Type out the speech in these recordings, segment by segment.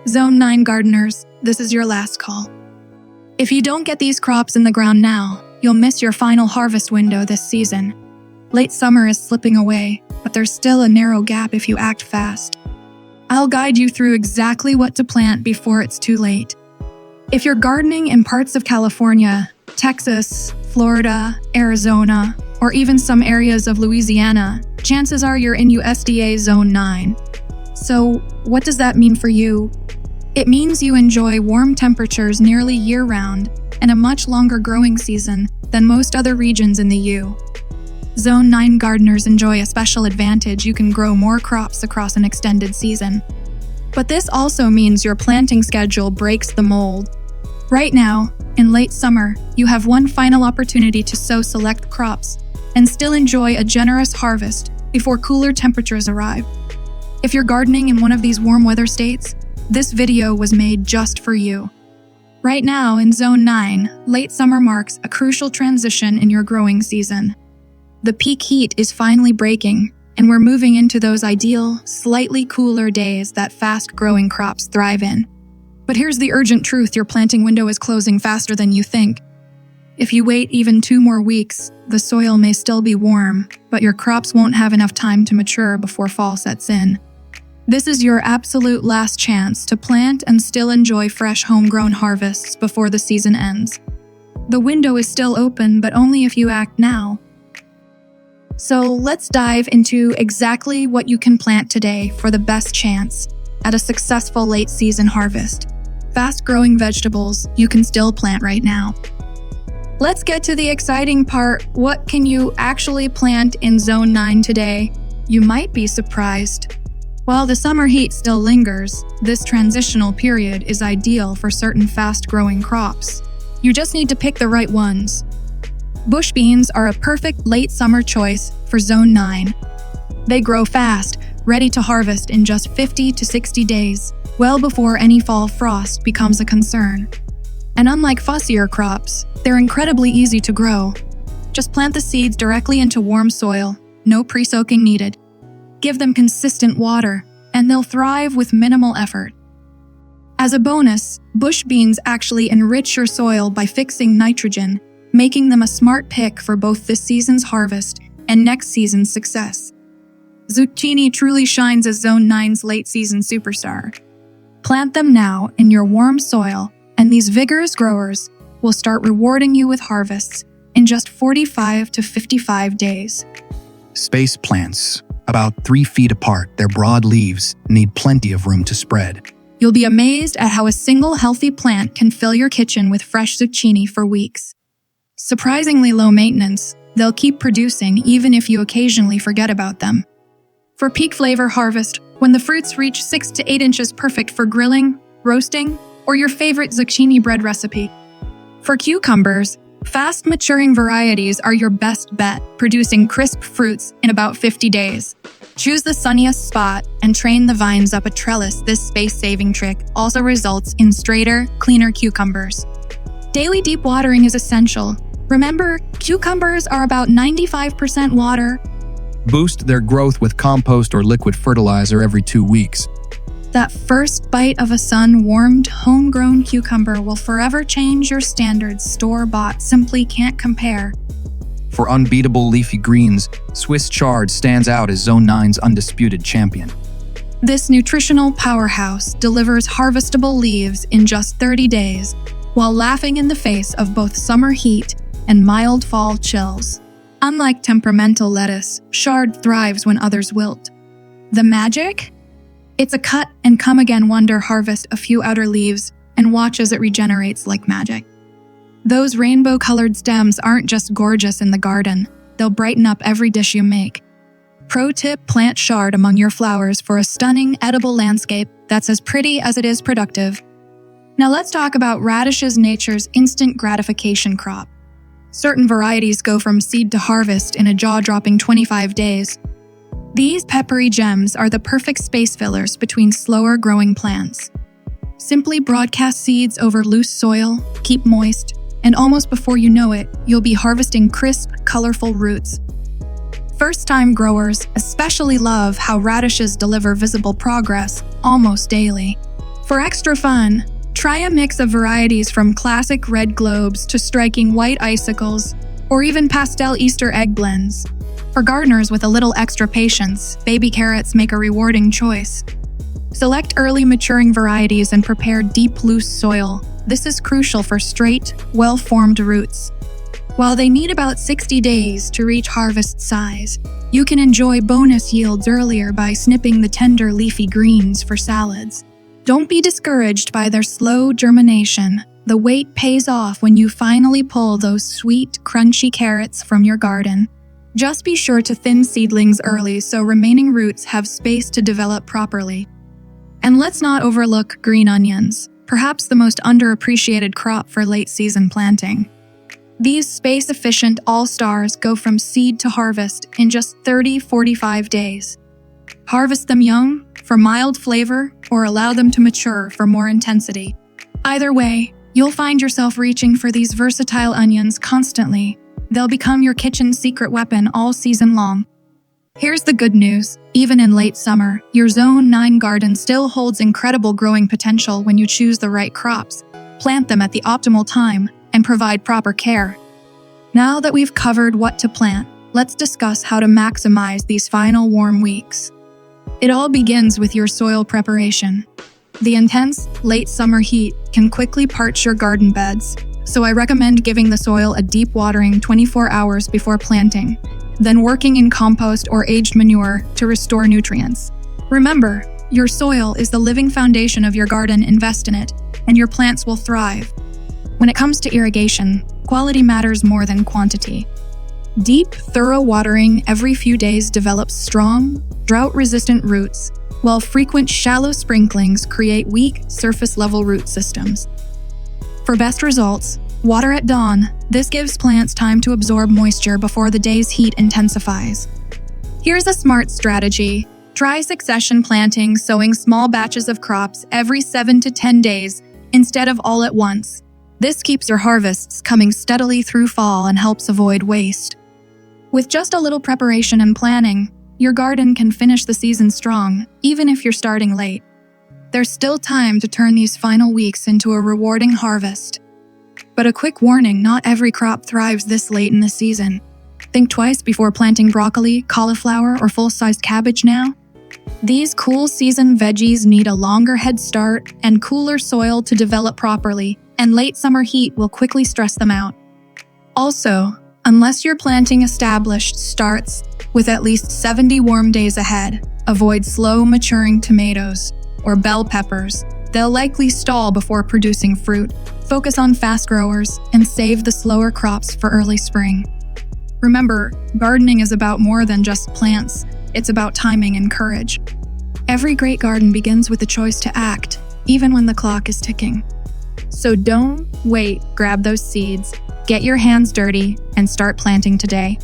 Zone 9 gardeners, this is your last call. If you don't get these crops in the ground now, you'll miss your final harvest window this season. Late summer is slipping away, but there's still a narrow gap if you act fast. I'll guide you through exactly what to plant before it's too late. If you're gardening in parts of California, Texas, Florida, Arizona, or even some areas of Louisiana, chances are you're in USDA Zone 9. So, what does that mean for you? It means you enjoy warm temperatures nearly year-round and a much longer growing season than most other regions in the U. Zone 9 gardeners enjoy a special advantage: you can grow more crops across an extended season. But this also means your planting schedule breaks the mold. Right now, in late summer, you have one final opportunity to sow select crops and still enjoy a generous harvest before cooler temperatures arrive. If you're gardening in one of these warm weather states, this video was made just for you. Right now, in Zone 9, late summer marks a crucial transition in your growing season. The peak heat is finally breaking, and we're moving into those ideal, slightly cooler days that fast-growing crops thrive in. But here's the urgent truth: your planting window is closing faster than you think. If you wait even 2 more weeks, the soil may still be warm, but your crops won't have enough time to mature before fall sets in. This is your absolute last chance to plant and still enjoy fresh homegrown harvests before the season ends. The window is still open, but only if you act now. So let's dive into exactly what you can plant today for the best chance at a successful late season harvest. Fast-growing vegetables you can still plant right now. Let's get to the exciting part. What can you actually plant in Zone 9 today? You might be surprised. While the summer heat still lingers, this transitional period is ideal for certain fast-growing crops. You just need to pick the right ones. Bush beans are a perfect late summer choice for Zone 9. They grow fast, ready to harvest in just 50 to 60 days, well before any fall frost becomes a concern. And unlike fussier crops, they're incredibly easy to grow. Just plant the seeds directly into warm soil, no pre-soaking needed. Give them consistent water, and they'll thrive with minimal effort. As a bonus, bush beans actually enrich your soil by fixing nitrogen, making them a smart pick for both this season's harvest and next season's success. Zucchini truly shines as Zone 9's late-season superstar. Plant them now in your warm soil, and these vigorous growers will start rewarding you with harvests in just 45 to 55 days. Space plants, about 3 feet apart, their broad leaves need plenty of room to spread. You'll be amazed at how a single healthy plant can fill your kitchen with fresh zucchini for weeks. Surprisingly low maintenance, they'll keep producing even if you occasionally forget about them. For peak flavor harvest, when the fruits reach 6 to 8 inches, perfect for grilling, roasting, or your favorite zucchini bread recipe. For cucumbers, fast-maturing varieties are your best bet, producing crisp fruits in about 50 days. Choose the sunniest spot and train the vines up a trellis. This space-saving trick also results in straighter, cleaner cucumbers. Daily deep watering is essential. Remember, cucumbers are about 95% water. Boost their growth with compost or liquid fertilizer every 2 weeks. That first bite of a sun-warmed, homegrown cucumber will forever change your standards. Store-bought simply can't compare. For unbeatable leafy greens, Swiss chard stands out as Zone 9's undisputed champion. This nutritional powerhouse delivers harvestable leaves in just 30 days, while laughing in the face of both summer heat and mild fall chills. Unlike temperamental lettuce, chard thrives when others wilt. The magic? It's a cut-and-come-again wonder. Harvest a few outer leaves and watch as it regenerates like magic. Those rainbow-colored stems aren't just gorgeous in the garden, they'll brighten up every dish you make. Pro tip: plant chard among your flowers for a stunning, edible landscape that's as pretty as it is productive. Now let's talk about radishes, nature's instant gratification crop. Certain varieties go from seed to harvest in a jaw-dropping 25 days. These peppery gems are the perfect space fillers between slower-growing plants. Simply broadcast seeds over loose soil, keep moist, and almost before you know it, you'll be harvesting crisp, colorful roots. First-time growers especially love how radishes deliver visible progress almost daily. For extra fun, try a mix of varieties from classic red globes to striking white icicles, or even pastel Easter egg blends. For gardeners with a little extra patience, baby carrots make a rewarding choice. Select early maturing varieties and prepare deep, loose soil. This is crucial for straight, well-formed roots. While they need about 60 days to reach harvest size, you can enjoy bonus yields earlier by snipping the tender leafy greens for salads. Don't be discouraged by their slow germination. The wait pays off when you finally pull those sweet, crunchy carrots from your garden. Just be sure to thin seedlings early so remaining roots have space to develop properly. And let's not overlook green onions, perhaps the most underappreciated crop for late-season planting. These space-efficient all-stars go from seed to harvest in just 30-45 days. Harvest them young for mild flavor or allow them to mature for more intensity. Either way, you'll find yourself reaching for these versatile onions constantly. They'll become your kitchen's secret weapon all season long. Here's the good news. Even in late summer, your Zone 9 garden still holds incredible growing potential when you choose the right crops, plant them at the optimal time, and provide proper care. Now that we've covered what to plant, let's discuss how to maximize these final warm weeks. It all begins with your soil preparation. The intense, late summer heat can quickly parch your garden beds, so I recommend giving the soil a deep watering 24 hours before planting, then working in compost or aged manure to restore nutrients. Remember, your soil is the living foundation of your garden. Invest in it, and your plants will thrive. When it comes to irrigation, quality matters more than quantity. Deep, thorough watering every few days develops strong, drought-resistant roots, while frequent shallow sprinklings create weak, surface-level root systems. For best results, water at dawn. This gives plants time to absorb moisture before the day's heat intensifies. Here's a smart strategy. Try succession planting, sowing small batches of crops every 7 to 10 days instead of all at once. This keeps your harvests coming steadily through fall and helps avoid waste. With just a little preparation and planning, your garden can finish the season strong, even if you're starting late. There's still time to turn these final weeks into a rewarding harvest. But a quick warning, not every crop thrives this late in the season. Think twice before planting broccoli, cauliflower, or full-sized cabbage now. These cool season veggies need a longer head start and cooler soil to develop properly, and late summer heat will quickly stress them out. Also, unless your planting established starts with at least 70 warm days ahead, avoid slow maturing tomatoes or bell peppers. They'll likely stall before producing fruit. Focus on fast growers and save the slower crops for early spring. Remember, gardening is about more than just plants. It's about timing and courage. Every great garden begins with the choice to act, even when the clock is ticking. So don't wait, grab those seeds, get your hands dirty, and start planting today.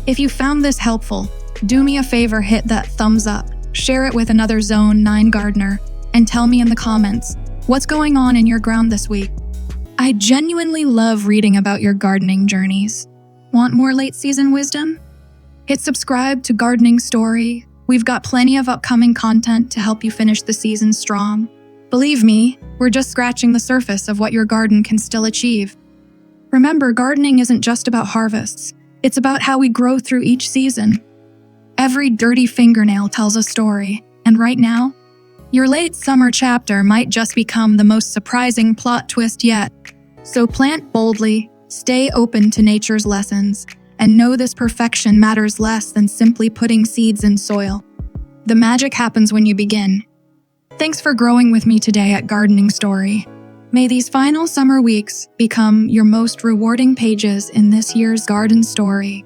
If you found this helpful, do me a favor, hit that thumbs up, share it with another Zone 9 gardener, and tell me in the comments, what's going on in your ground this week? I genuinely love reading about your gardening journeys. Want more late-season wisdom? Hit subscribe to Gardening Story. We've got plenty of upcoming content to help you finish the season strong. Believe me, we're just scratching the surface of what your garden can still achieve. Remember, gardening isn't just about harvests. It's about how we grow through each season. Every dirty fingernail tells a story, and right now, your late summer chapter might just become the most surprising plot twist yet. So plant boldly, stay open to nature's lessons, and know this perfection matters less than simply putting seeds in soil. The magic happens when you begin. Thanks for growing with me today at Gardening Story. May these final summer weeks become your most rewarding pages in this year's garden story.